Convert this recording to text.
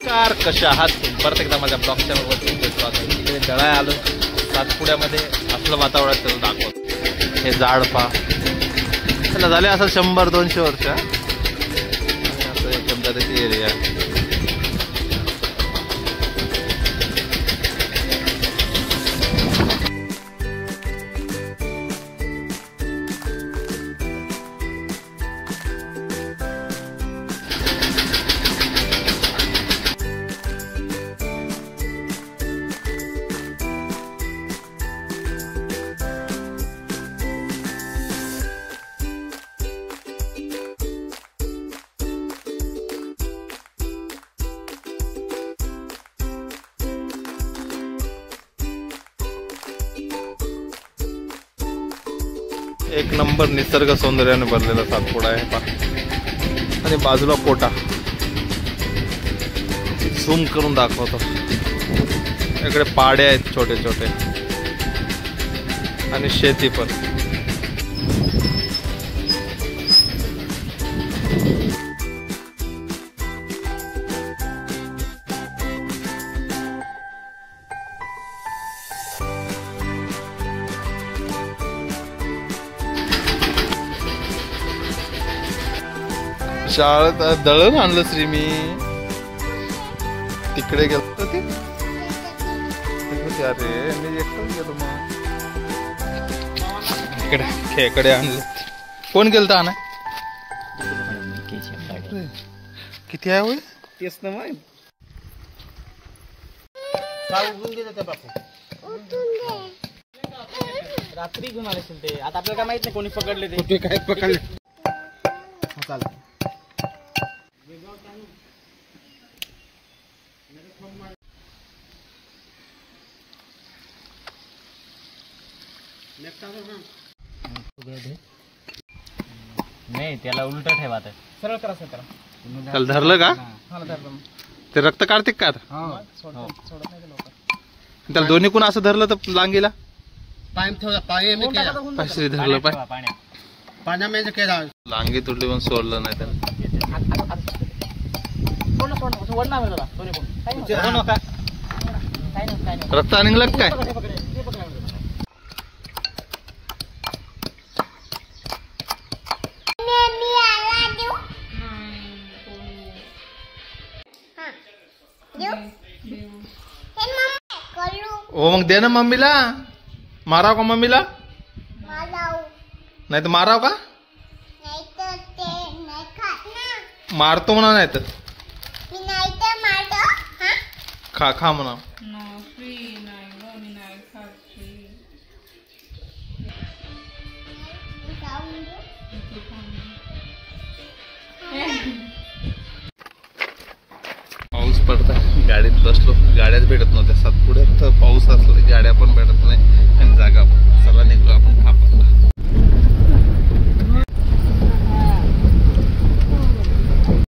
Car कशा आहात परत एकदा माझ्या ब्लॉगच्या वरती इकडे जळाय आलो सातपुड्यामध्ये असलं वातावरण त्याला दाखवत. हे झाड पा त्याला झाले असं 100-200 वर्ष असं एकंदरीत एरिया. एक नंबर निसर्ग सौंदर्याने भरलेला सातपुडा आहे आणि बाजूला कोटा. झूम करून दाखवतो. इकडे पाडे आहेत छोटे छोटे आणि शेती पण. शाळेत दळण आणलं श्री मी तिकडे गेलो ते. अरे मी एकटाच गेलो मग इकडे खेकडे आणले. कोण गेलं तर आणा किती आहे होय तेच ना मग रात्री घेऊन आले ते. आता आपल्याला काय माहित नाही कोणी पकडले ते काय पकडले. चालेल नाही त्याला उलट ठेवा सरळ करा सर. त्याला धरलं का ते रक्त काढते का आता. त्याला दोन्ही कोण असं धरलं तर लांगीला पायश्री धरलं पाय लांगी तुटली पण सोडलं नाही त्याला. रक्त निघलं काय. हो मग दे ना मम्मीला. माराव का मम्मीला. नाही तर माराव का. मारतो म्हणा नाही तर खा खा म्हणा. पाऊस पडता गाडीत बसलो. गाड्याच भेटत नव्हत्या सातपुड्यात. पाऊस असला गाड्या पण भेटत नाही आणि